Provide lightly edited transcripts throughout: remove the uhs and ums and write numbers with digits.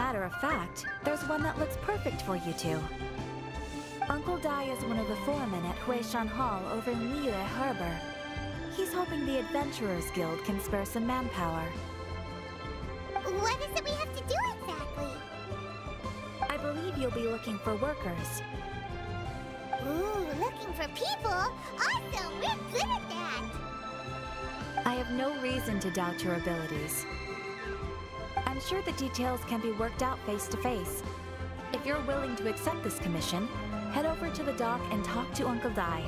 matter of fact, there's one that looks perfect for you two. Uncle Dai is one of the foremen at Huishan Hall over in Liyue Harbor. He's hoping the Adventurers Guild can spare some manpower. What is it we have to do exactly? I believe you'll be looking for workers. Ooh, looking for people? Awesome, we're good at that! I have no reason to doubt your abilities. I'm sure the details can be worked out face to face. If you're willing to accept this commission, head over to the dock and talk to Uncle Dai.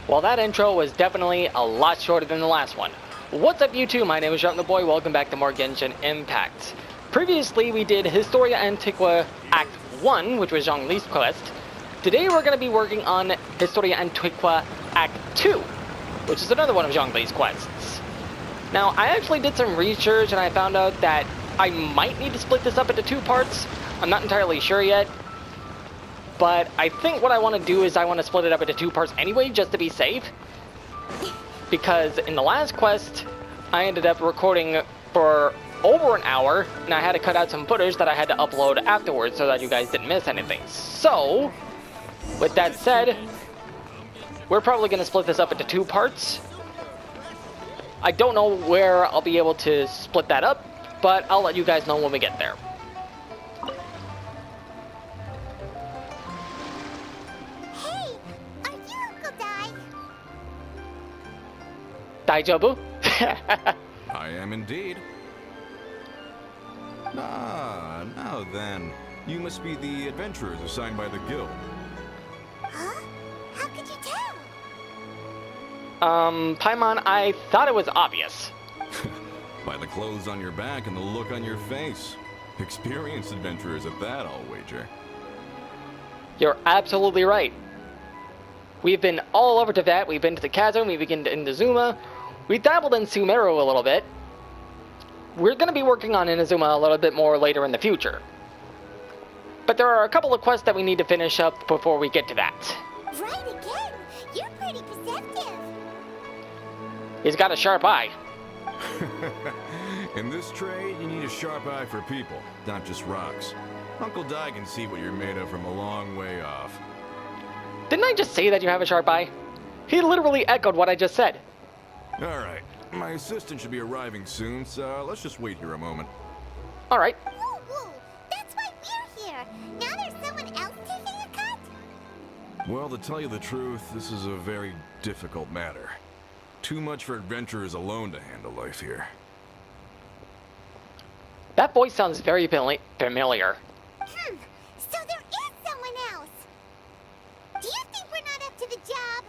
Well, that intro was definitely a lot shorter than the last one. What's up YouTube, my name is Zhongli Boy, welcome back to more Genshin Impact. Previously we did Historia Antiqua Act 1, which was Zhongli's quest. Today we're going to be working on Historia Antiqua Act 2, which is another one of Zhongli's quests. Now, I actually did some research and I found out that I might need to split this up into two parts. I'm not entirely sure yet. But I think what I want to do is I want to split it up into two parts anyway, just to be safe. Because in the last quest, I ended up recording for over an hour, and I had to cut out some footage that I had to upload afterwards so that you guys didn't miss anything. So, with that said, we're probably going to split this up into two parts. I don't know where I'll be able to split that up, but I'll let you guys know when we get there. Daijobu? I am indeed. Ah, now then. You must be the adventurers assigned by the guild. Huh? How could you tell? Paimon, I thought it was obvious. By the clothes on your back and the look on your face. Experienced adventurers at that, I'll wager. You're absolutely right. We've been all over Teyvat, we've been to the Chasm, we've been to Inazuma, we dabbled in Sumeru a little bit. We're going to be working on Inazuma a little bit more later in the future. But there are a couple of quests that we need to finish up before we get to that. Right again! You're pretty perceptive! He's got a sharp eye. In this trade, you need a sharp eye for people, not just rocks. Uncle Dai can see what you're made of from a long way off. Didn't I just say that you have a sharp eye? He literally echoed what I just said. Alright, my assistant should be arriving soon, so let's just wait here a moment. Alright. Woo woo! That's why we're here! Now there's someone else taking a cut? Well, to tell you the truth, this is a very difficult matter. Too much for adventurers alone to handle life here. That voice sounds very familiar. So there is someone else! Do you think we're not up to the job?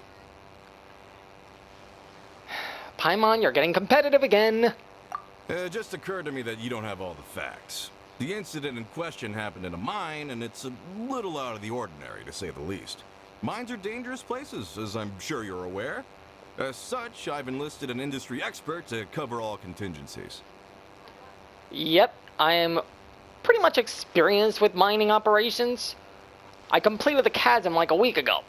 Paimon, you're getting competitive again. It just occurred to me that you don't have all the facts. The incident in question happened in a mine, and it's a little out of the ordinary, to say the least. Mines are dangerous places, as I'm sure you're aware. As such, I've enlisted an industry expert to cover all contingencies. Yep, I am pretty much experienced with mining operations. I completed the Chasm like a week ago.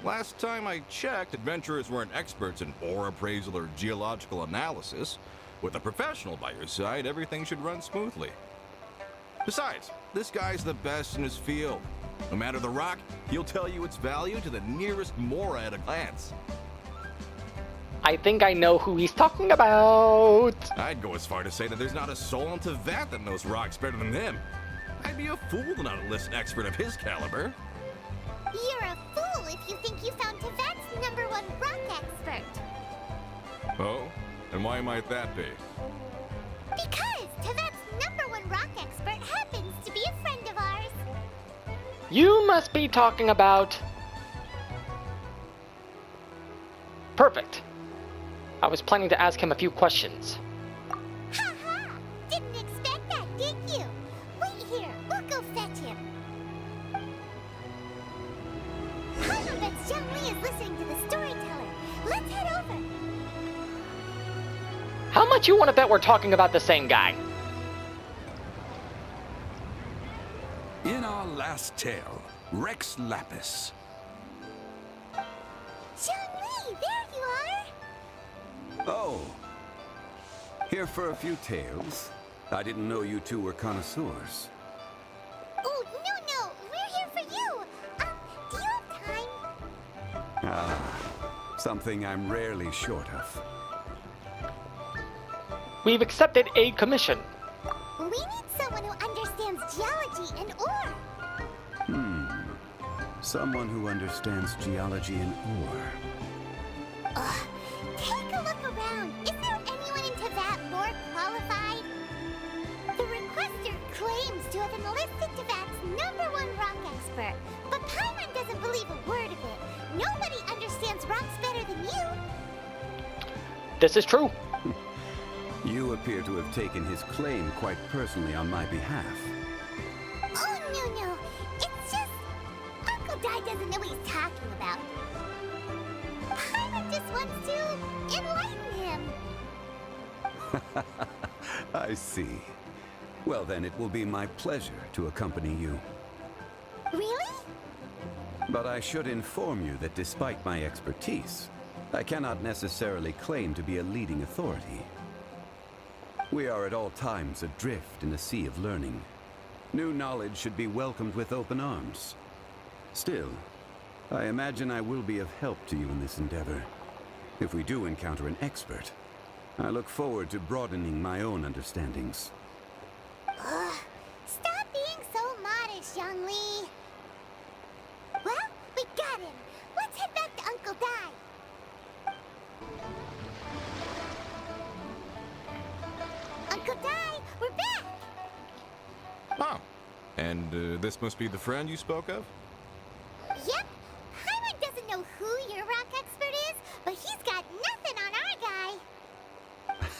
Last time I checked, adventurers weren't experts in ore appraisal or geological analysis. With a professional by your side, everything should run smoothly. Besides, this guy's the best in his field. No matter the rock, he'll tell you its value to the nearest mora at a glance. I think I know who he's talking about. I'd go as far to say that there's not a soul in Teyvat that knows rocks better than him. I'd be a fool to not enlist an expert of his caliber. You're a fool if you think you found Teyvat's #1 rock expert. Oh? And why might that be? Because Teyvat's #1 rock expert happens to be a friend of ours. You must be talking about... Perfect. I was planning to ask him a few questions. Ha! Didn't expect that, did you? Wait here. We'll go fetch him. Paimon bets Zhongli is listening to the storyteller. Let's head over. How much you want to bet we're talking about the same guy? In our last tale, Rex Lapis. Zhongli, there you are. Oh. Here for a few tales. I didn't know you two were connoisseurs. Oh, no. We're here for you. Do you have time? Ah, something I'm rarely short of. We've accepted a commission. We need someone who understands geology and ore. Someone who understands geology and ore. Take a look around. Is there anyone in Teyvat more qualified? The requester claims to have enlisted Teyvat's #1 rock expert, but Paimon doesn't believe a word of it. Nobody understands rocks better than you. This is true. You appear to have taken his claim quite personally on my behalf. Oh, no. It's just... Uncle Dai doesn't know what he's talking about. Paimon just wants to enlighten him. I see. Well then, it will be my pleasure to accompany you. Really? But I should inform you that despite my expertise, I cannot necessarily claim to be a leading authority. We are at all times adrift in a sea of learning. New knowledge should be welcomed with open arms. Still, I imagine I will be of help to you in this endeavor. If we do encounter an expert, I look forward to broadening my own understandings. Stop being so modest, Zhongli. Well, we got him. Let's head back to Uncle Dai. Uncle Dai, we're back! Oh. And this must be the friend you spoke of? Yep. Paimon doesn't know who your rock expert is, but he's got nothing on our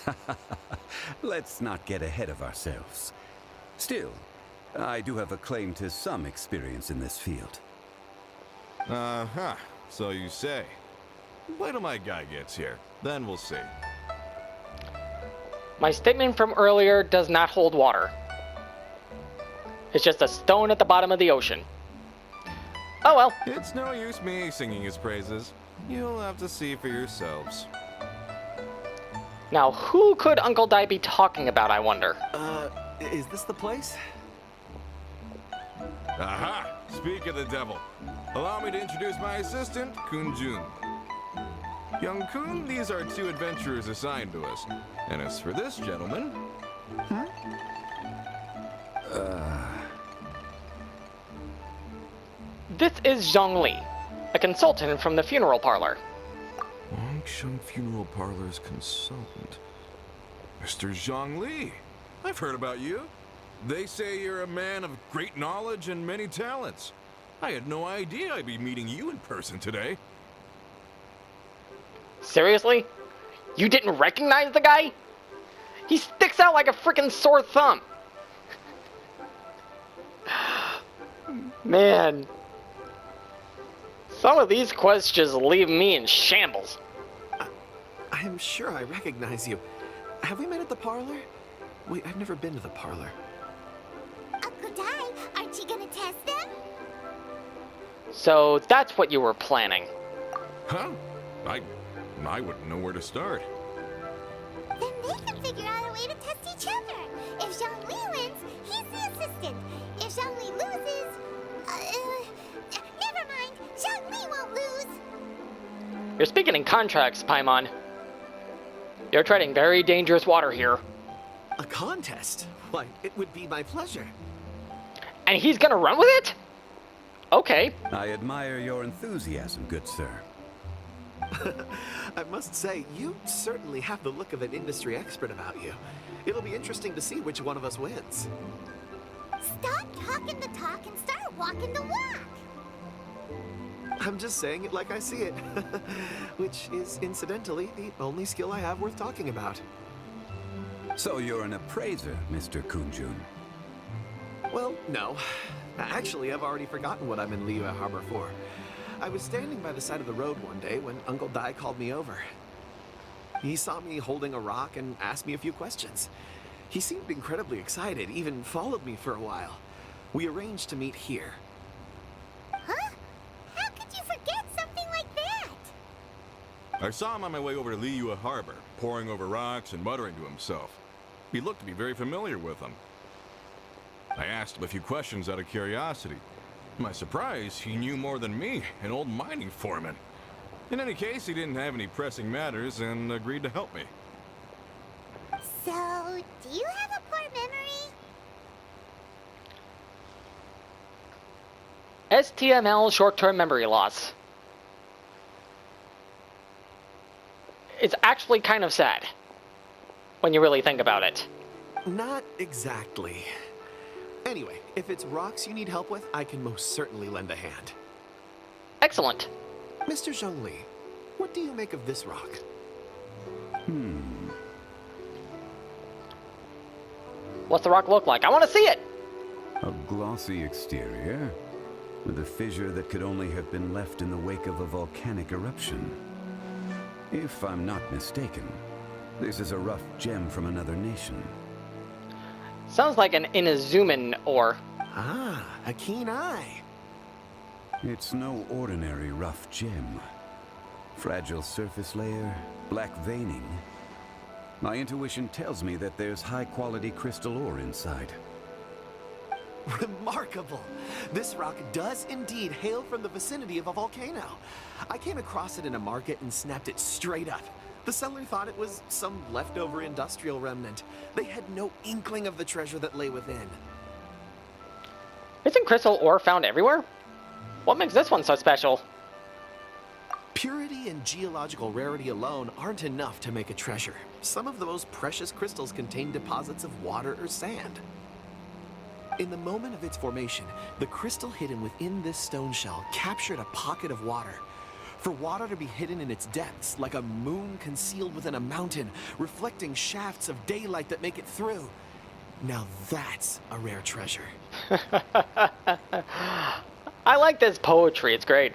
guy. Let's not get ahead of ourselves. Still, I do have a claim to some experience in this field. Uh-huh. So you say. Wait till my guy gets here. Then we'll see. My statement from earlier does not hold water. It's just a stone at the bottom of the ocean. Oh well. It's no use me singing his praises. You'll have to see for yourselves. Now, who could Uncle Dai be talking about, I wonder? Is this the place? Aha! Speak of the devil. Allow me to introduce my assistant, Kun Jun. Young Kun, these are 2 adventurers assigned to us. And as for this gentleman... This is Zhongli, a consultant from the funeral parlor. Wangsheng Funeral Parlor's consultant. Mr. Zhongli, I've heard about you. They say you're a man of great knowledge and many talents. I had no idea I'd be meeting you in person today. Seriously? You didn't recognize the guy? He sticks out like a frickin' sore thumb. Man. Some of these quests just leave me in shambles. I am sure I recognize you. Have we met at the parlor? Wait, I've never been to the parlor. Uncle Dai, aren't you gonna test them? So that's what you were planning. Huh? I wouldn't know where to start. Then they can figure out a way to test each other. If Zhongli wins, he's the assistant. If Zhongli loses... never mind. Zhongli won't lose. You're speaking in contracts, Paimon. You're treading very dangerous water here. A contest? Why, it would be my pleasure. And he's gonna run with it? Okay. I admire your enthusiasm, good sir. I must say, you certainly have the look of an industry expert about you. It'll be interesting to see which one of us wins. Stop talking the talk and start walking the walk. I'm just saying it like I see it. Which is, incidentally, the only skill I have worth talking about. So you're an appraiser, Mr. Kunjun. Well, no. Actually, I've already forgotten what I'm in Liyue Harbor for. I was standing by the side of the road one day when Uncle Dai called me over. He saw me holding a rock and asked me a few questions. He seemed incredibly excited, even followed me for a while. We arranged to meet here. Huh? How could you forget something like that? I saw him on my way over to Liyue Harbor, poring over rocks and muttering to himself. He looked to be very familiar with them. I asked him a few questions out of curiosity. To my surprise, he knew more than me, an old mining foreman. In any case, he didn't have any pressing matters and agreed to help me. So, do you have a poor memory? STML short-term memory loss. It's actually kind of sad when you really think about it. Not exactly. Anyway, if it's rocks you need help with, I can most certainly lend a hand. Excellent. Mr. Zhongli, what do you make of this rock? What's the rock look like? I want to see it! A glossy exterior, with a fissure that could only have been left in the wake of a volcanic eruption. If I'm not mistaken, this is a rough gem from another nation. Sounds like an Inazuman ore. Ah, a keen eye. It's no ordinary rough gem. Fragile surface layer, black veining. My intuition tells me that there's high-quality crystal ore inside. Remarkable! This rock does indeed hail from the vicinity of a volcano. I came across it in a market and snapped it straight up. The seller thought it was some leftover industrial remnant. They had no inkling of the treasure that lay within. Isn't crystal ore found everywhere? What makes this one so special? Purity and geological rarity alone aren't enough to make a treasure. Some of the most precious crystals contain deposits of water or sand. In the moment of its formation, the crystal hidden within this stone shell captured a pocket of water. For water to be hidden in its depths, like a moon concealed within a mountain, reflecting shafts of daylight that make it through. Now that's a rare treasure. I like this poetry, it's great.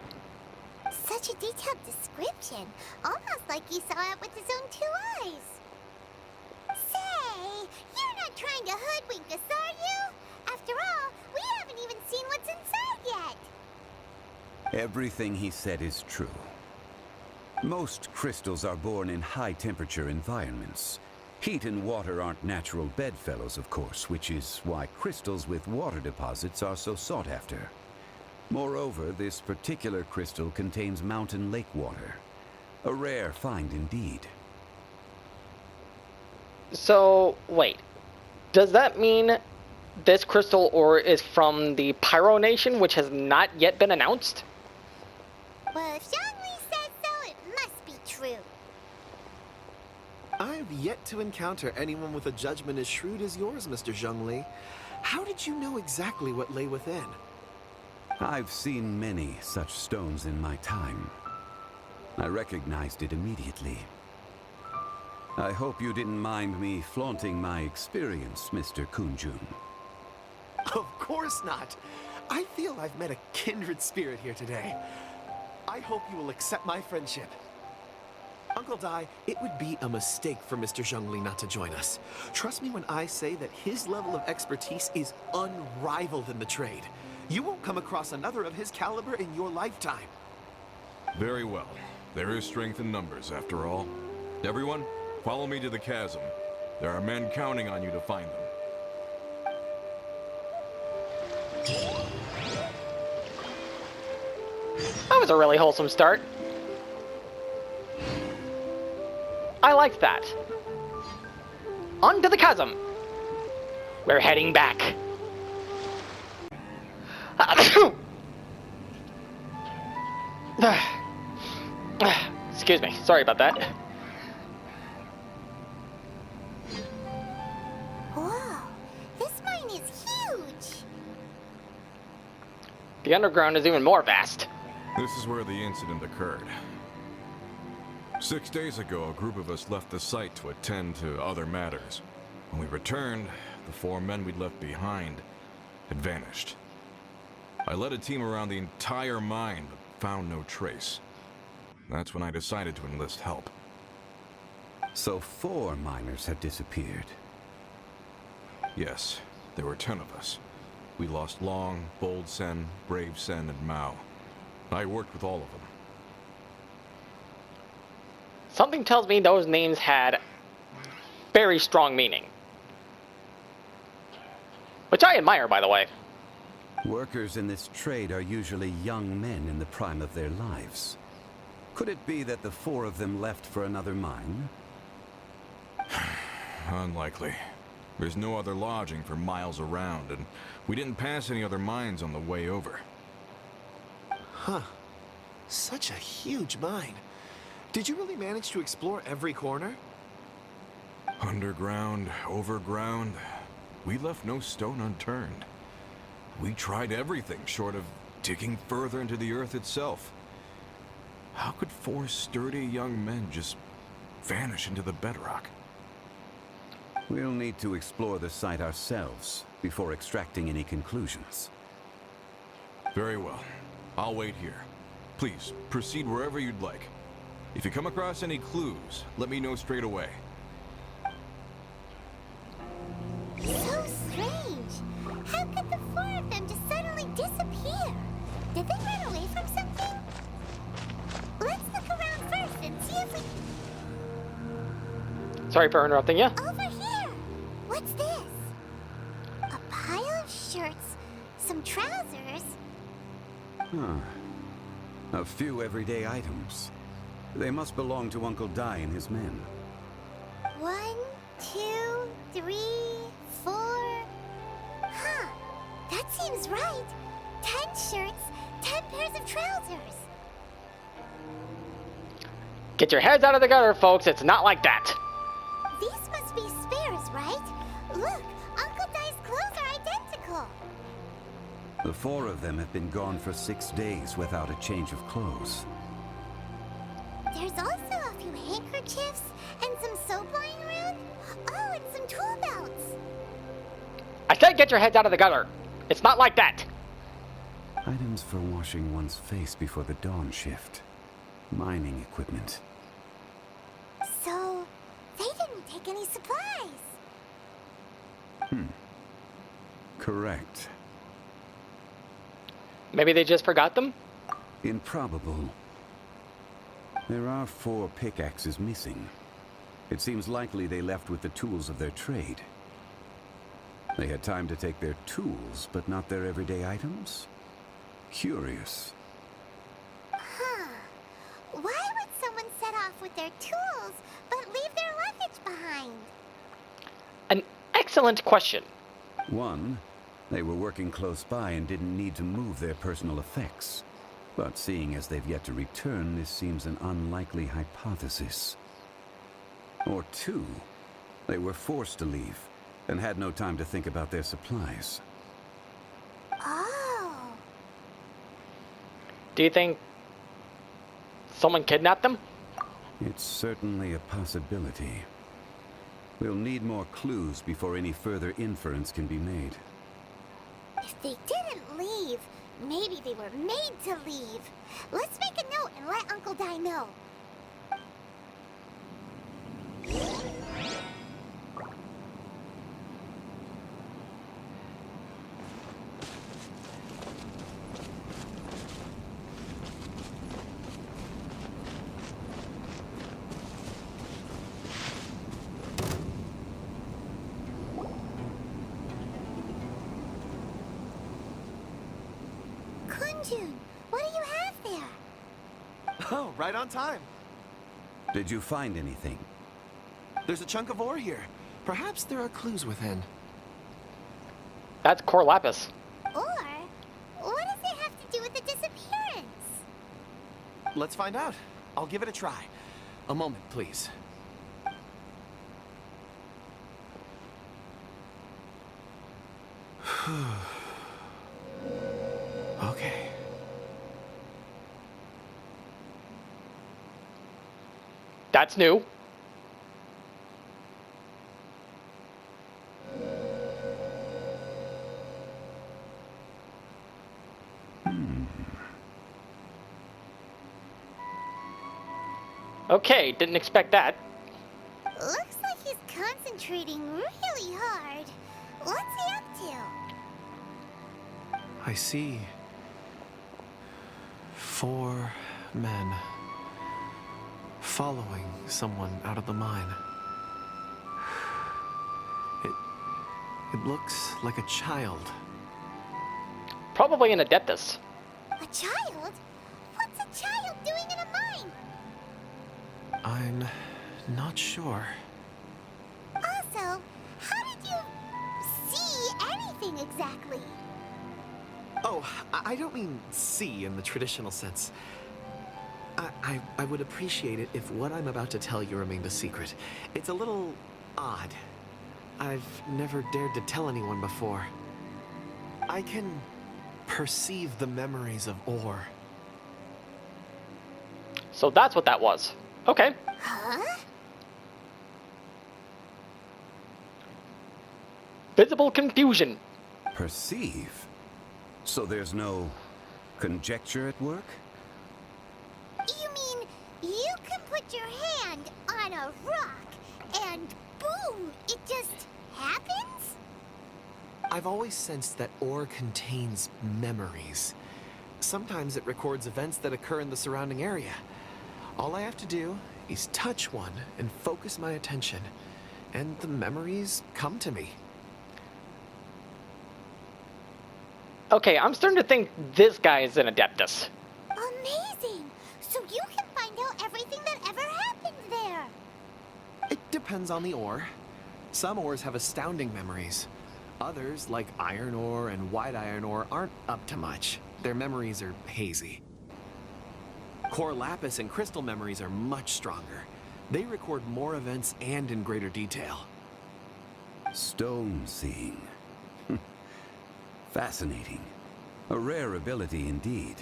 Such a detailed description. Almost like he saw it with his own 2 eyes. Say, you're not trying to hoodwink us, are you? After all, we haven't even seen what's inside yet. Everything he said is true. Most crystals are born in high-temperature environments. Heat and water aren't natural bedfellows, of course, which is why crystals with water deposits are so sought after. Moreover, this particular crystal contains mountain lake water. A rare find indeed. So, wait. Does that mean this crystal ore is from the Pyro Nation, which has not yet been announced? Well, if Zhongli says so, it must be true. I've yet to encounter anyone with a judgment as shrewd as yours, Mr. Zhongli. How did you know exactly what lay within? I've seen many such stones in my time. I recognized it immediately. I hope you didn't mind me flaunting my experience, Mr. Kunjun. Of course not. I feel I've met a kindred spirit here today. I hope you will accept my friendship. Uncle Dai, it would be a mistake for Mr. Zhongli not to join us. Trust me when I say that his level of expertise is unrivaled in the trade. You won't come across another of his caliber in your lifetime. Very well. There is strength in numbers, after all. Everyone, follow me to the chasm. There are men counting on you to find them. That was a really wholesome start. I liked that. On to the chasm. We're heading back. Excuse me. Sorry about that. Whoa, this mine is huge. The underground is even more vast. This is where the incident occurred. 6 days ago, a group of us left the site to attend to other matters. When we returned, the 4 men we'd left behind had vanished. I led a team around the entire mine, but found no trace. That's when I decided to enlist help. So 4 miners had disappeared. Yes, there were 10 of us. We lost Long, Bold Sen, Brave Sen, and Mao. I worked with all of them. Something tells me those names had very strong meaning. Which I admire, by the way. Workers in this trade are usually young men in the prime of their lives. Could it be that the 4 of them left for another mine? Unlikely. There's no other lodging for miles around, and we didn't pass any other mines on the way over. Huh. Such a huge mine. Did you really manage to explore every corner? Underground, overground, we left no stone unturned. We tried everything short of digging further into the earth itself. How could 4 sturdy young men just vanish into the bedrock? We'll need to explore the site ourselves before extracting any conclusions. Very well. I'll wait here. Please, proceed wherever you'd like. If you come across any clues, let me know straight away. So strange. How could the 4 of them just suddenly disappear? Did they run away from something? Let's look around first and see if we... Sorry for interrupting you. Over here! What's this? A pile of shirts, some trousers. Huh. A few everyday items. They must belong to Uncle Dai and his men. 1, 2, 3, 4. Huh. That seems right. 10 shirts, 10 pairs of trousers. Get your heads out of the gutter, folks. It's not like that. These must be spares, right? Look, Uncle Dai's clothes are identical. The 4 of them have been gone for 6 days without a change of clothes. There's also a few handkerchiefs and some soap lying around. Oh, and some tool belts. I said get your heads out of the gutter. It's not like that. Items for washing one's face before the dawn shift. Mining equipment. So, they didn't take any supplies. Correct. Maybe they just forgot them? Improbable. There are 4 pickaxes missing. It seems likely they left with the tools of their trade. They had time to take their tools, but not their everyday items? Curious. Huh. Why would someone set off with their tools, but leave their luggage behind? An excellent question. 1, they were working close by and didn't need to move their personal effects. But seeing as they've yet to return, this seems an unlikely hypothesis. Or 2, they were forced to leave and had no time to think about their supplies. Oh. Do you think someone kidnapped them? It's certainly a possibility. We'll need more clues before any further inference can be made. If they didn't leave, maybe they were made to leave. Let's make a note and let Uncle Dai know. Kunjun, what do you have there? Oh, right on time. Did you find anything? There's a chunk of ore here. Perhaps there are clues within. That's core lapis. Or, what does it have to do with the disappearance? Let's find out. I'll give it a try. A moment, please. Okay. That's new. Okay, didn't expect that. Looks like he's concentrating really hard. What's he up to? I see 4 men following someone out of the mine. It looks like a child. Probably an Adeptus. A child? What's a child doing in a mine? I'm not sure. Also, how did you see anything exactly? Oh, I don't mean see in the traditional sense. I would appreciate it if what I'm about to tell you remained a secret. It's a little odd. I've never dared to tell anyone before. I can perceive the memories of ore. So that's what that was. Okay. Huh? Visible confusion. Perceive? So there's no conjecture at work? You mean you can put your hand on a rock and boom, it just happens? I've always sensed that ore contains memories. Sometimes it records events that occur in the surrounding area. All I have to do is touch one and focus my attention, and the memories come to me. Okay, I'm starting to think this guy is an Adeptus. Amazing! So you can find out everything that ever happened there. It depends on the ore. Some ores have astounding memories. Others, like iron ore and white iron ore, aren't up to much. Their memories are hazy. Core lapis and crystal memories are much stronger. They record more events and in greater detail. Stone seeing. Fascinating. A rare ability indeed.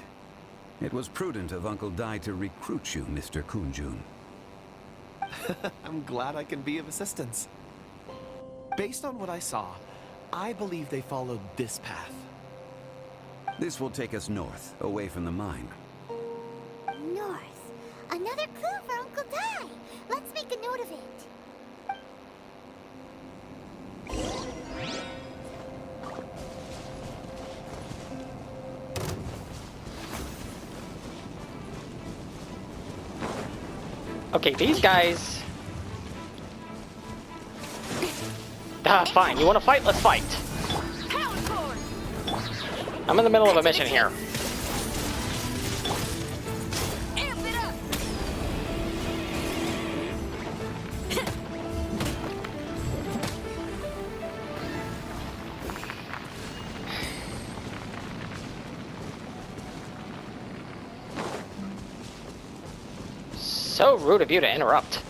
It was prudent of Uncle Dai to recruit you, Mr. Kunjun. I'm glad I can be of assistance. Based on what I saw, I believe they followed this path. This will take us north, away from the mine. North. Another clue for Uncle Dai. Let's make a note of it. Okay, these guys... fine. You want to fight? Let's fight. I'm in the middle of a mission here. So rude of you to interrupt.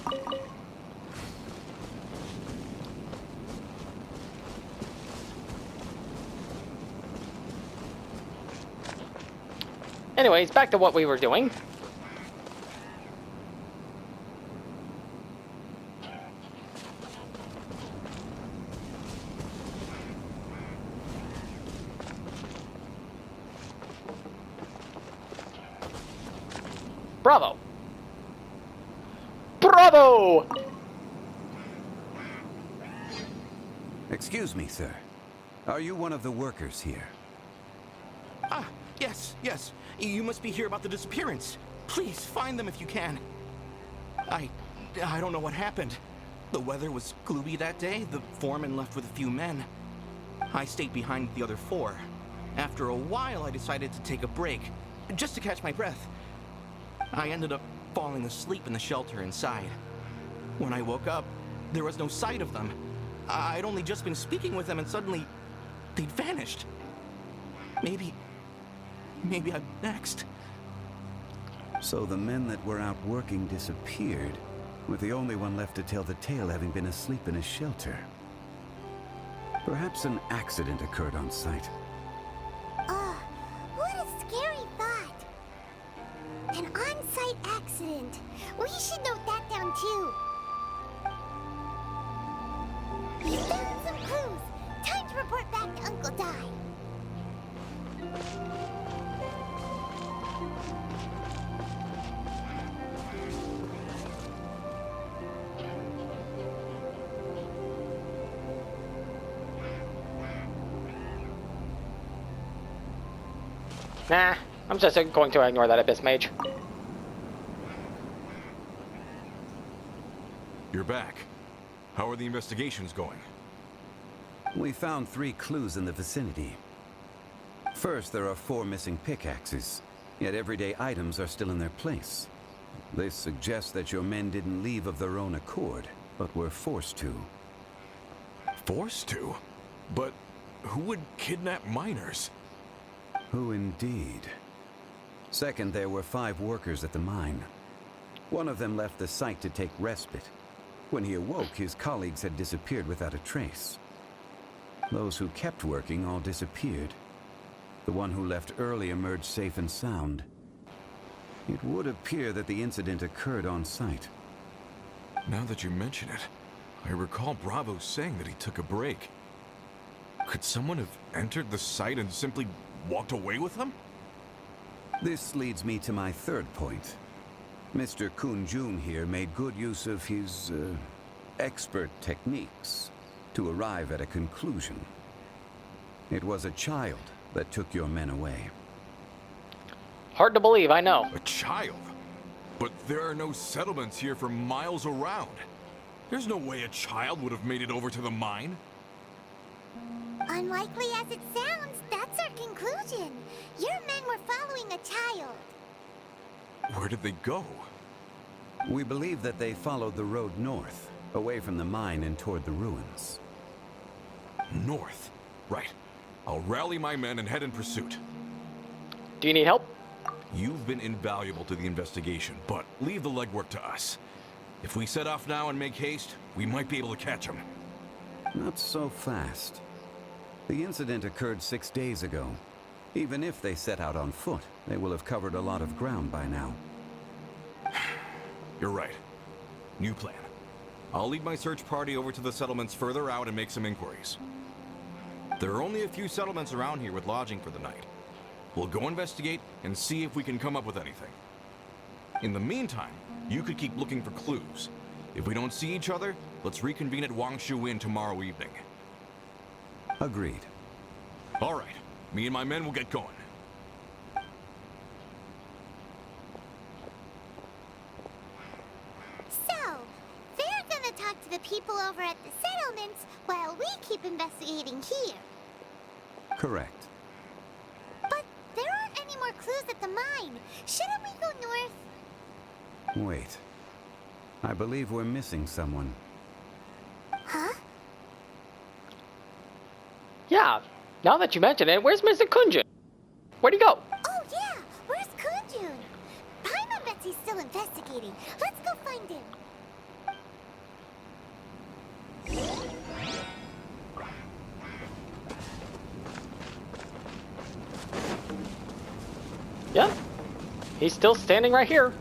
Anyways, back to what we were doing. Bravo! Bravo! Excuse me, sir. Are you one of the workers here? Ah, yes. You must be here about the disappearance. Please, find them if you can. I don't know what happened. The weather was gloomy that day. The foreman left with a few men. I stayed behind with the other 4. After a while, I decided to take a break, just to catch my breath. I ended up falling asleep in the shelter inside. When I woke up, there was no sight of them. I'd only just been speaking with them and suddenly they'd vanished. Maybe I'm next. So the men that were out working disappeared, with the only one left to tell the tale having been asleep in a shelter. Perhaps an accident occurred on site. What a scary thought. An on-site accident. We should note that down too. You found some clues. Time to report back to Uncle Dai. Nah, I'm just going to ignore that Abyss Mage. You're back. How are the investigations going? We found 3 clues in the vicinity. First, there are 4 missing pickaxes, yet everyday items are still in their place. This suggests that your men didn't leave of their own accord, but were forced to. Forced to? But who would kidnap miners? Who indeed? Second, there were 5 workers at the mine. One of them left the site to take respite. When he awoke, his colleagues had disappeared without a trace. Those who kept working all disappeared. The one who left early emerged safe and sound. It would appear that the incident occurred on site. Now that you mention it, I recall Bravo saying that he took a break. Could someone have entered the site and simply walked away with them? This leads me to my third point. Mr. Kun-jun here made good use of his, expert techniques to arrive at a conclusion. It was a child that took your men away. Hard to believe, I know. A child? But there are no settlements here for miles around. There's no way a child would have made it over to the mine. Unlikely as it sounds, that's our conclusion. Your men were following a child. Where did they go? We believe that they followed the road north, away from the mine and toward the ruins. North? Right. I'll rally my men and head in pursuit. Do you need help? You've been invaluable to the investigation, but leave the legwork to us. If we set off now and make haste, we might be able to catch them. Not so fast. The incident occurred 6 days ago. Even if they set out on foot, they will have covered a lot of ground by now. You're right. New plan. I'll lead my search party over to the settlements further out and make some inquiries. There are only a few settlements around here with lodging for the night. We'll go investigate and see if we can come up with anything. In the meantime, you could keep looking for clues. If we don't see each other, let's reconvene at Wangshu Inn tomorrow evening. Agreed. All right. Me and my men will get going. So, they're gonna talk to the people over at the settlements while we keep investigating here. Correct. But there aren't any more clues at the mine. Shouldn't we go north? Wait. I believe we're missing someone. Huh? Yeah, now that you mention it, where's Mr. Kun-jun? Where'd he go? Oh yeah, where's Kun-jun? Paimon bets he's still investigating. Let's go find him. Yeah, he's still standing right here.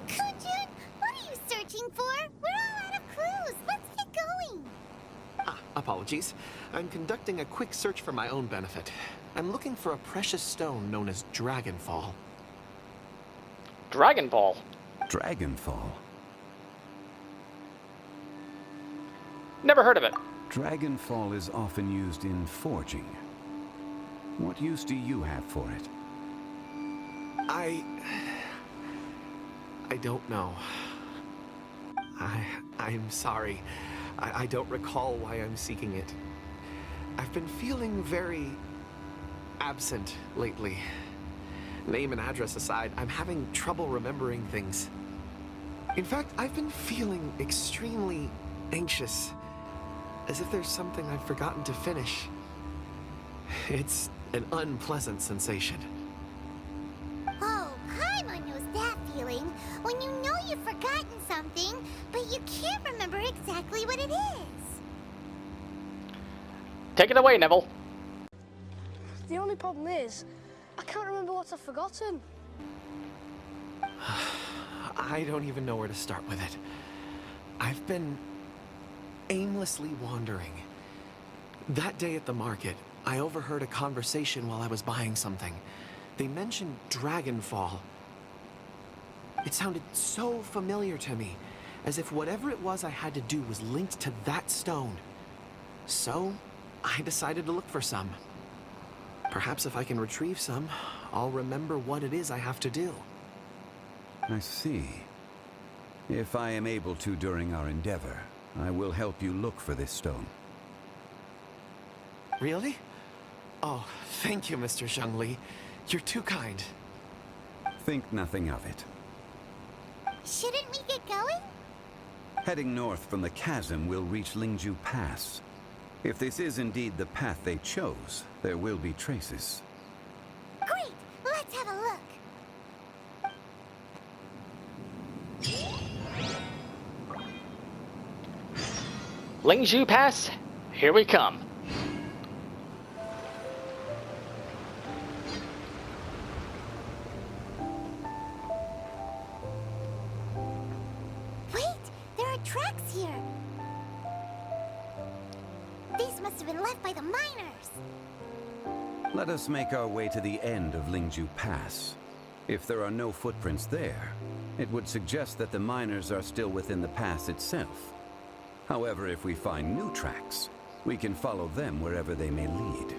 Kun-jun, what are you searching for? We're all out of clues. Let's get going. Apologies. I'm conducting a quick search for my own benefit. I'm looking for a precious stone known as Dragonfall. Dragon Ball. Dragonfall. Never heard of it. Dragonfall is often used in forging. What use do you have for it? I don't know. I'm sorry. I don't recall why I'm seeking it. I've been feeling very absent lately. Name and address aside, I'm having trouble remembering things. In fact, I've been feeling extremely anxious, as if there's something I've forgotten to finish. It's an unpleasant sensation. Oh, Paimon knows that feeling. When you know you've forgotten something, but you can't remember exactly what it is. Take it away, Neville. The only problem is, I can't remember what I've forgotten. I don't even know where to start with it. I've been aimlessly wandering. That day at the market, I overheard a conversation while I was buying something. They mentioned Dragonfall. It sounded so familiar to me, as if whatever it was I had to do was linked to that stone. So, I decided to look for some. Perhaps if I can retrieve some, I'll remember what it is I have to do. I see. If I am able to during our endeavor, I will help you look for this stone. Really? Oh, thank you, Mr. Zhongli. You're too kind. Think nothing of it. Shouldn't we get going? Heading north from the chasm, we'll reach Lingju Pass. If this is indeed the path they chose, there will be traces. Great! Let's have a look. Lingju Pass, here we come. Wait! There are tracks here! These must have been left by the miners! Let us make our way to the end of Lingju Pass. If there are no footprints there, it would suggest that the miners are still within the pass itself. However, if we find new tracks, we can follow them wherever they may lead.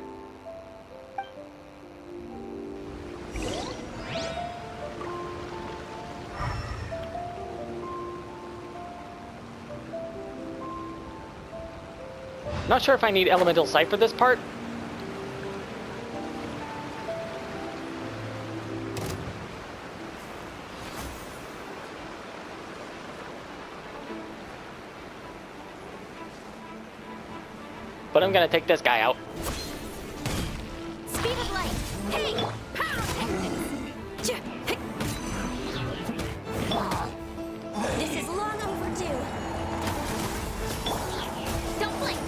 Not sure if I need elemental sight for this part. But I'm gonna take this guy out. Speed of light. Hey! Pow! This is long overdue. Don't blink.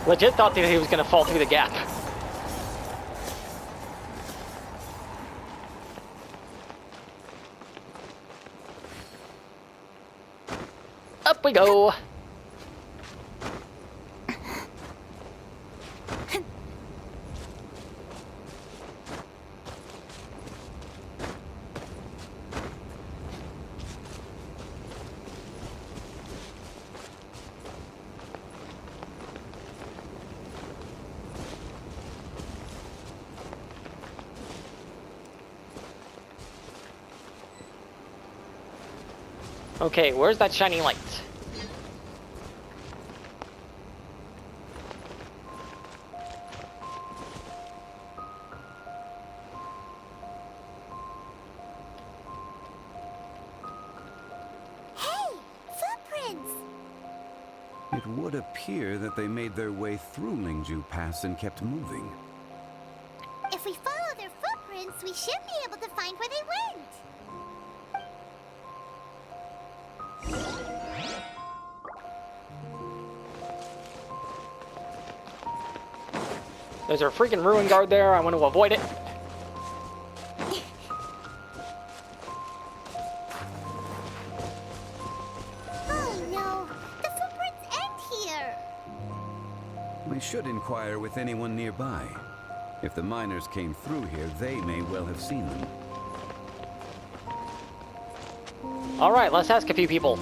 Legit thought that he was gonna fall through the gap. Up we go. Okay, where's that shining light? Hey! Footprints! It would appear that they made their way through Lingju Pass and kept moving. If we follow their footprints, we should be able to find where they went. There's a freaking ruin guard there. I want to avoid it. Oh no! The footprints end here! We should inquire with anyone nearby. If the miners came through here, they may well have seen them. All right, let's ask a few people.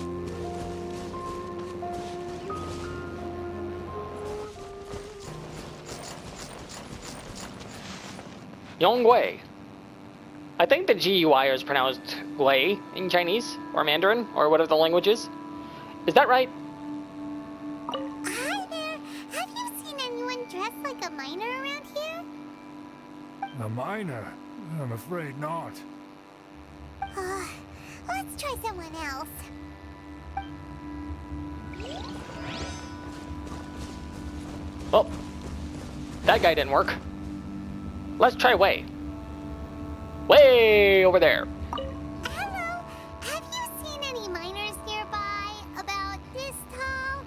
Yongwei. I think the GUI is pronounced Gui in Chinese, or Mandarin, or whatever the language is. Is that right? Hi there! Have you seen anyone dressed like a miner around here? A miner? I'm afraid not. Let's try someone else. Oh, that guy didn't work. Let's try Wei. Way over there. Hello! Have you seen any miners nearby? About this tall?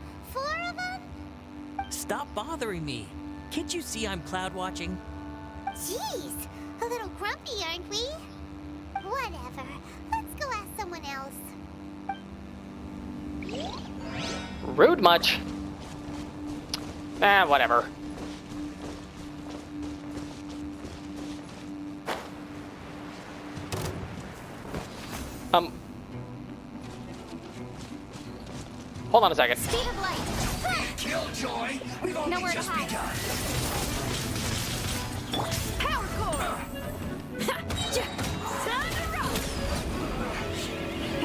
bothering me. Can't you see I'm cloud watching? Jeez, a little grumpy, aren't we? Whatever. Let's go ask someone else. Rude much? Whatever. Hold on a second. Speed of light. Killjoy, we've only Nowhere to just hide. begun. Power core.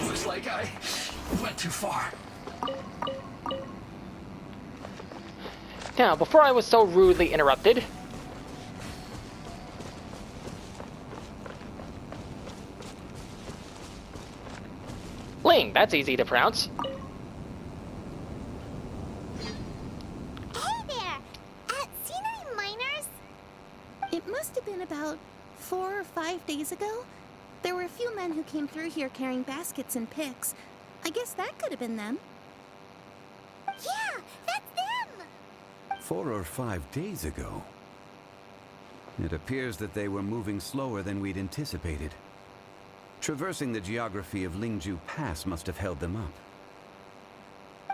Looks like I went too far. Now, before I was so rudely interrupted, Ling, that's easy to pronounce. Hey there. Seen any miners? It must have been about 4 or 5 days ago. There were a few men who came through here carrying baskets and picks. I guess that could have been them. Yeah, that's them. 4 or 5 days ago. It appears that they were moving slower than we'd anticipated. Traversing the geography of Lingju Pass must have held them up.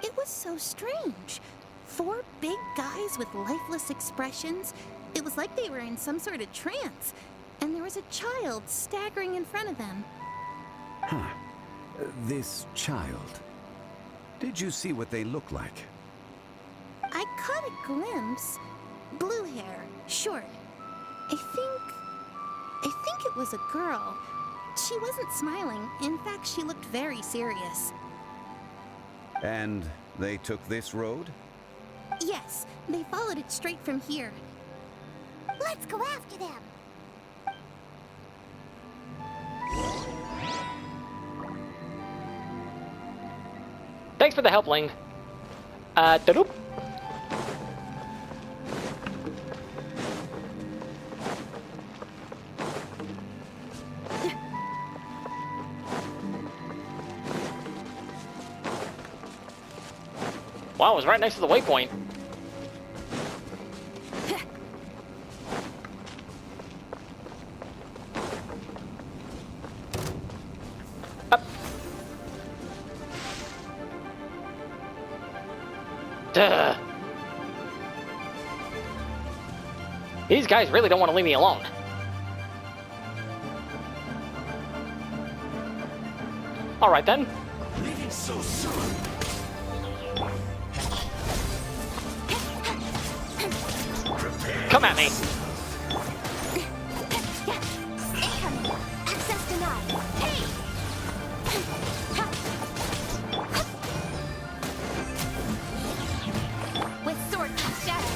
It was so strange. 4 big guys with lifeless expressions. It was like they were in some sort of trance. And there was a child staggering in front of them. Huh. This child. Did you see what they look like? I caught a glimpse. Blue hair, short. I think it was a girl. She wasn't smiling. In fact, she looked very serious. And they took this road? Yes, they followed it straight from here. Let's go after them. Thanks for the help, Ling. Da-doop. Wow, it was right next to the waypoint. Up. Duh. These guys really don't want to leave me alone. All right then. Leaving so soon. Come at me. Incoming. Access denied. Hey! With sword cast shadow.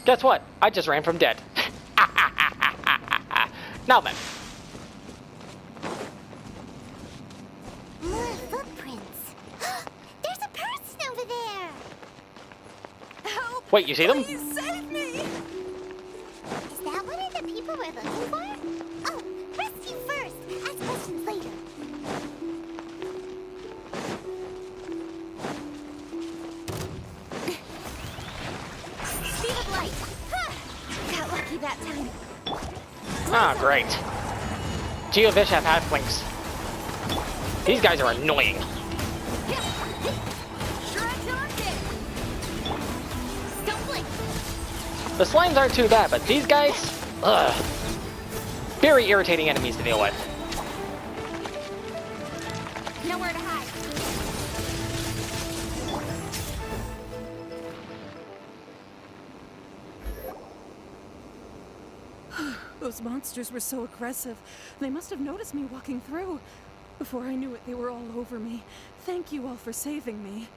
Guess what? I just ran from dead. Now then. More footprints. There's a person over there. Help! Wait, you see them? Please save me! Is that one of the people we're looking for? Oh, rescue first. Ask questions later. Speed of light. Got lucky that time. Ah, great. Geovishap halflings. These guys are annoying. Don't blink. The slimes aren't too bad, but these guys, ugh. Very irritating enemies to deal with. Nowhere to hide. Those monsters were so aggressive. They must have noticed me walking through. Before I knew it, they were all over me. Thank you all for saving me.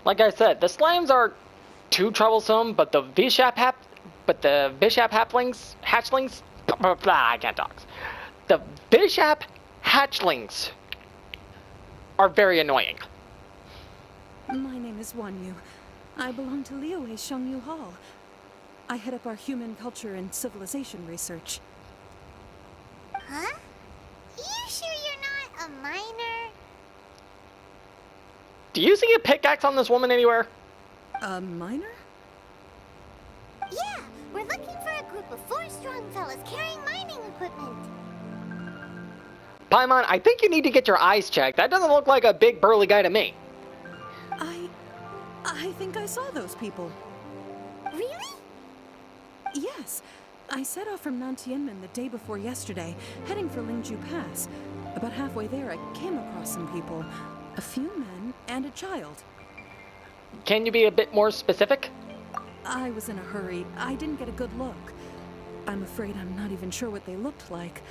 Like I said, the slimes are too troublesome, but the hatchlings, I can't talk. The Vishap hatchlings are very annoying. My name is Wanyu. I belong to Liyue Shengyu Hall. I head up our human culture and civilization research. Huh? You sure you're not, a miner? Do you see a pickaxe on this woman anywhere? A miner? Yeah, we're looking for a group of 4 strong fellas carrying mining equipment. Paimon, I think you need to get your eyes checked. That doesn't look like a big burly guy to me. I think I saw those people. Really? Yes. I set off from Nantianmen the day before yesterday, heading for Lingju Pass. About halfway there, I came across some people. A few men and a child. Can you be a bit more specific? I was in a hurry. I didn't get a good look. I'm afraid I'm not even sure what they looked like.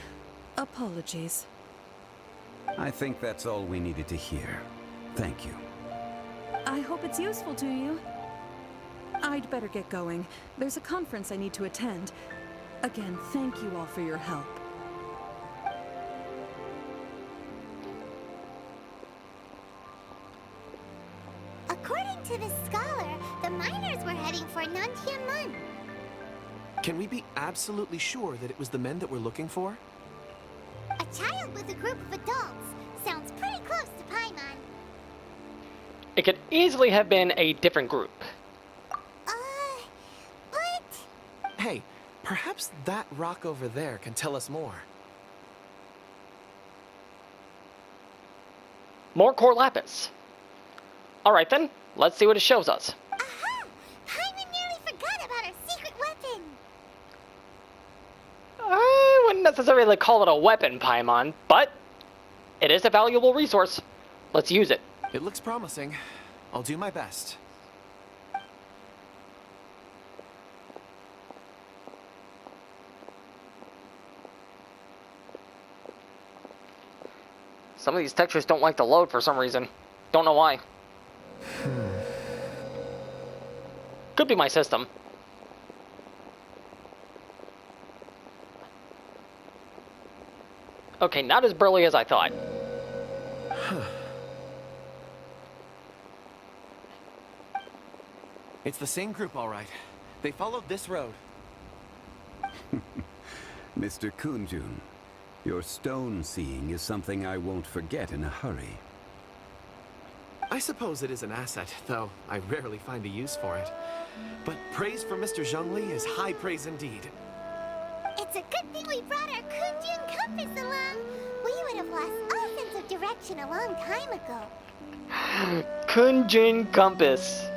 Apologies. I think that's all we needed to hear. Thank you. I hope it's useful to you. I'd better get going. There's a conference I need to attend. Again, thank you all for your help. According to this scholar, the miners were heading for Nantianmen. Can we be absolutely sure that it was the men that we're looking for? A child with a group of adults. Sounds pretty close to Paimon. It could easily have been a different group. But... Hey, perhaps that rock over there can tell us more. More core lapis. Alright then, let's see what it shows us. Aha! Paimon nearly forgot about our secret weapon. I wouldn't necessarily call it a weapon, Paimon, but it is a valuable resource. Let's use it. It looks promising. I'll do my best. Some of these textures don't like to load for some reason. Don't know why. Could be my system. Okay, not as burly as I thought. It's the same group, all right. They followed this road. Mr. Kunjun, your stone seeing is something I won't forget in a hurry. I suppose it is an asset, though I rarely find a use for it. But praise for Mr. Zhongli is high praise indeed. It's a good thing we brought our Kunjun compass along. We would have lost all sense of direction a long time ago. Kunjun compass.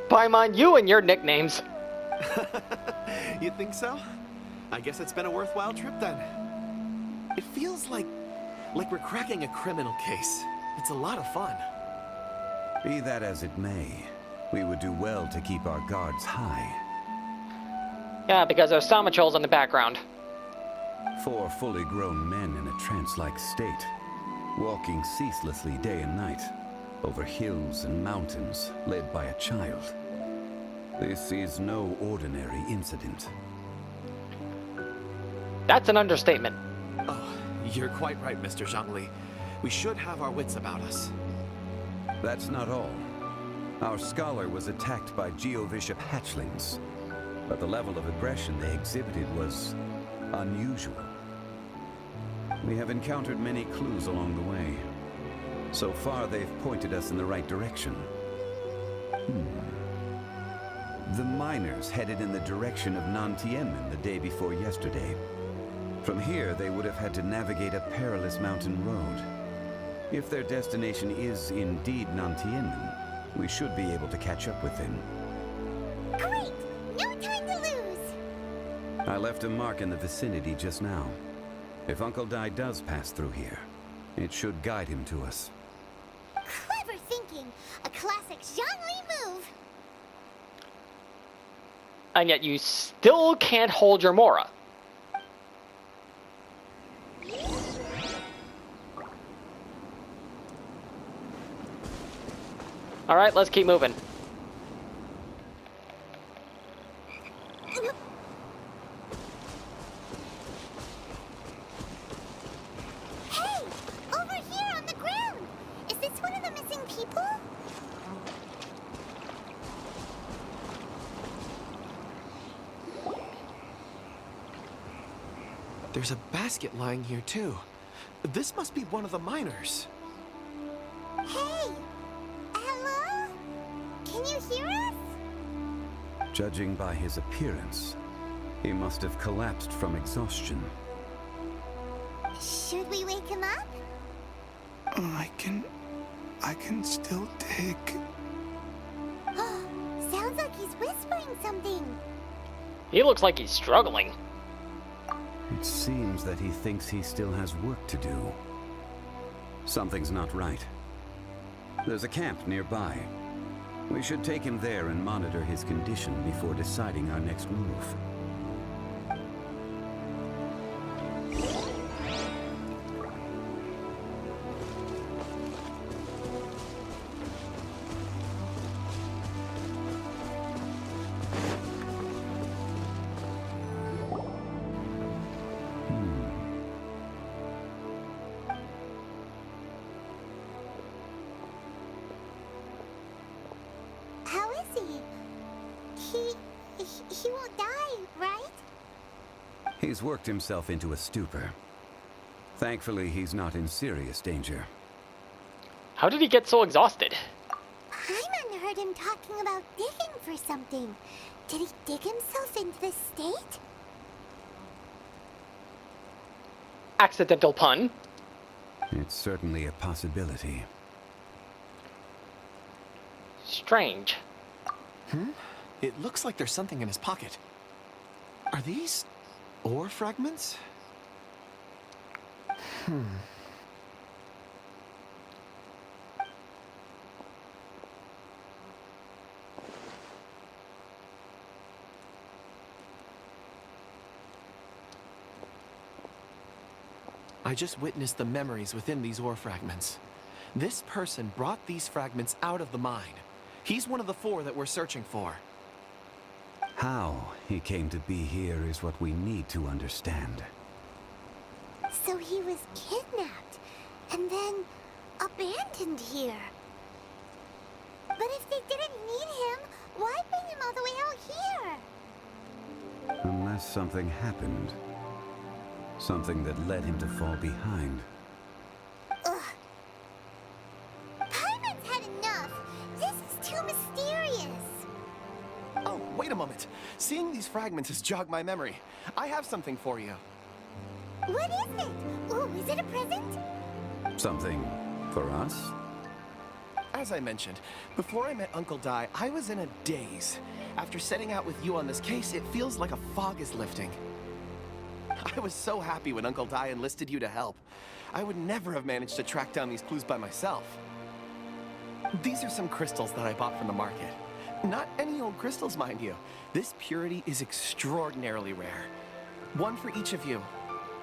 Paimon, you and your nicknames. You think so? I guess it's been a worthwhile trip then. It feels like we're cracking a criminal case. It's a lot of fun. Be that as it may, we would do well to keep our guards high. Yeah, because there's Samatrolls in the background. 4 fully grown men in a trance-like state, walking ceaselessly day and night, over hills and mountains, led by a child. This is no ordinary incident. That's an understatement. Oh, you're quite right, Mr. Zhongli. We should have our wits about us. That's not all. Our scholar was attacked by Geovishap hatchlings, but the level of aggression they exhibited was unusual. We have encountered many clues along the way. So far, they've pointed us in the right direction. The miners headed in the direction of Nantianmen the day before yesterday. From here, they would have had to navigate a perilous mountain road. If their destination is indeed Nantianmen, we should be able to catch up with them. Great! No time to lose! I left a mark in the vicinity just now. If Uncle Dai does pass through here, it should guide him to us. Clever thinking! A classic Zhongli move! And yet you still can't hold your Mora. Alright, let's keep moving. Hey! Over here on the ground! Is this one of the missing people? There There's a basket lying here, too. This must be one of the miners. Hey! Hello? Can you hear us? Judging by his appearance, he must have collapsed from exhaustion. Should we wake him up? I can still dig. Sounds like he's whispering something. He looks like he's struggling. It seems that he thinks he still has work to do. Something's not right. There's a camp nearby. We should take him there and monitor his condition before deciding our next move. How is he? He won't die, right? He's worked himself into a stupor. Thankfully, he's not in serious danger. How did he get so exhausted? Paimon heard him talking about digging for something. Did he dig himself into this state? Accidental pun. It's certainly a possibility. Strange. It looks like there's something in his pocket. Are these ore fragments? I just witnessed the memories within these ore fragments. This person brought these fragments out of the mine. He's one of the 4 that we're searching for. How he came to be here is what we need to understand. So he was kidnapped and then abandoned here. But if they didn't need him, why bring him all the way out here? Unless something happened. Something that led him to fall behind. Ugh. Paimon's had enough. This is too mysterious. Oh, wait a moment. Seeing these fragments has jogged my memory. I have something for you. What is it? Ooh, is it a present? Something for us? As I mentioned, before I met Uncle Dai, I was in a daze. After setting out with you on this case, it feels like a fog is lifting. I was so happy when Uncle Dai enlisted you to help. I would never have managed to track down these clues by myself. These are some crystals that I bought from the market. Not any old crystals, mind you. This purity is extraordinarily rare. One for each of you.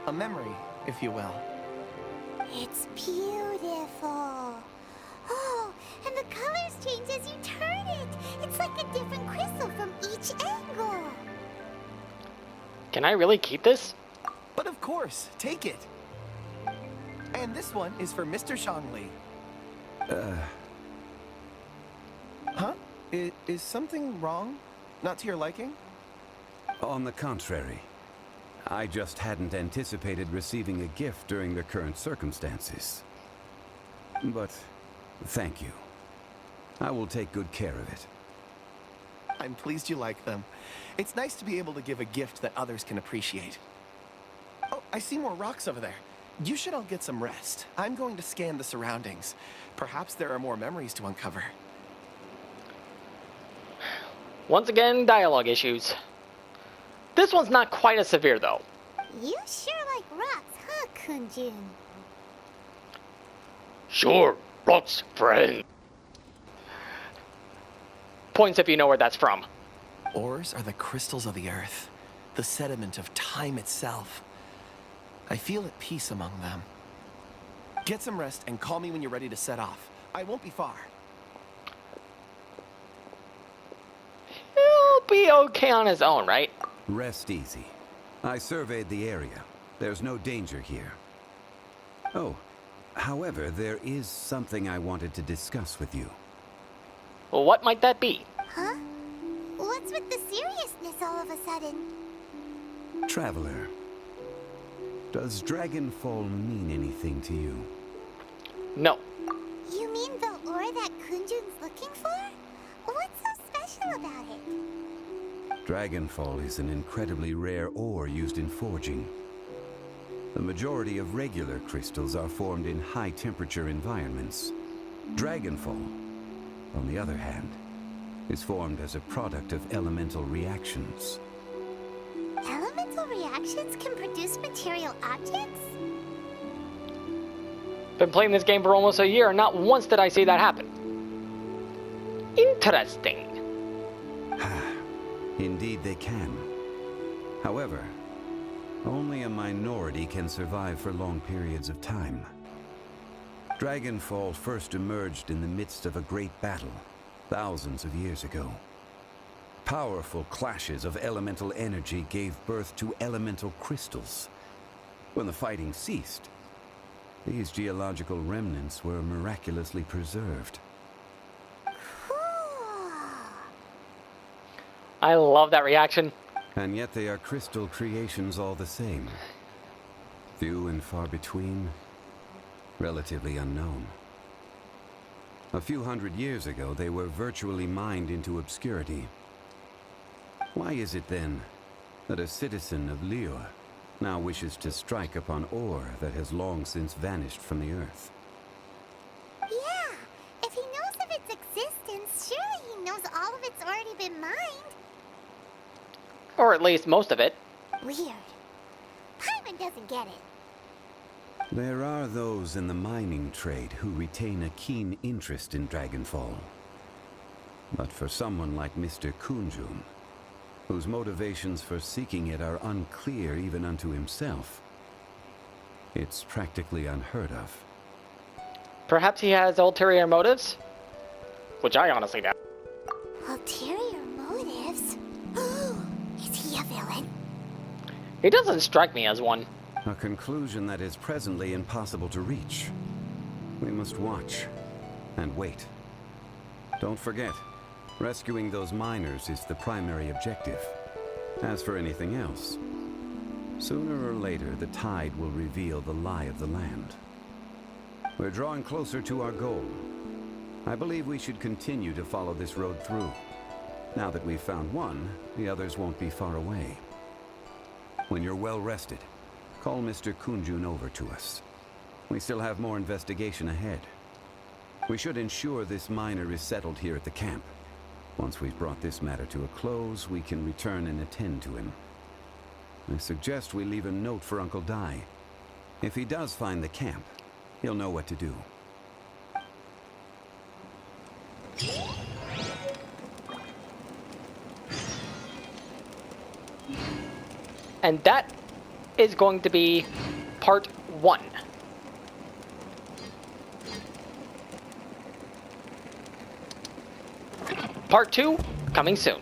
A memory, if you will. It's beautiful. Oh, and the colors change as you turn it. It's like a different crystal from each angle. Can I really keep this? But of course, take it. And this one is for Mr. Zhongli. Huh? Is something wrong? Not to your liking? On the contrary. I just hadn't anticipated receiving a gift during the current circumstances. But thank you. I will take good care of it. I'm pleased you like them. It's nice to be able to give a gift that others can appreciate. Oh, I see more rocks over there. You should all get some rest. I'm going to scan the surroundings. Perhaps there are more memories to uncover. Once again, dialogue issues. This one's not quite as severe, though. You sure like rocks, huh, Kunjun? Sure, rocks, friend. Points if you know where that's from. Ores are the crystals of the earth, the sediment of time itself. I feel at peace among them. Get some rest and call me when you're ready to set off. I won't be far. He'll be okay on his own, right? Rest easy. I surveyed the area. There's no danger here. Oh, however, there is something I wanted to discuss with you. Well, what might that be? Huh? What's with the seriousness all of a sudden? Traveler, Does Dragonfall mean anything to you? No. You mean the ore that Kunjun's looking for? What's so special about it? Dragonfall is an incredibly rare ore used in forging. The majority of regular crystals are formed in high-temperature environments. Dragonfall, on the other hand, is formed as a product of elemental reactions. Elemental reactions can produce material objects? Been playing this game for almost a year, and not once did I see that happen. Interesting. Indeed they can. However, only a minority can survive for long periods of time. Dragonfall first emerged in the midst of a great battle, thousands of years ago. Powerful clashes of elemental energy gave birth to elemental crystals. When the fighting ceased, these geological remnants were miraculously preserved. I love that reaction. And yet they are crystal creations all the same. Few and far between, relatively unknown. A few hundred years ago, they were virtually mined into obscurity. Why is it then that a citizen of Liyue now wishes to strike upon ore that has long since vanished from the earth? Yeah, if he knows of its existence, surely he knows all of it's already been mined. Or at least most of it. Weird. Paimon doesn't get it. There are those in the mining trade who retain a keen interest in Dragonfall. But for someone like Mr. Kunjun, whose motivations for seeking it are unclear even unto himself, it's practically unheard of. Perhaps he has ulterior motives? Which I honestly doubt. Ulterior motives? Is he a villain? He doesn't strike me as one. A conclusion that is presently impossible to reach. We must watch and wait. Don't forget, rescuing those miners is the primary objective. As for anything else, sooner or later the tide will reveal the lie of the land. We're drawing closer to our goal. I believe we should continue to follow this road through. Now that we've found one, the others won't be far away. When you're well rested, call Mr. Kunjun over to us. We still have more investigation ahead. We should ensure this miner is settled here at the camp. Once we've brought this matter to a close, we can return and attend to him. I suggest we leave a note for Uncle Dai. If he does find the camp, he'll know what to do. And that is going to be part 1. Part 2 coming soon.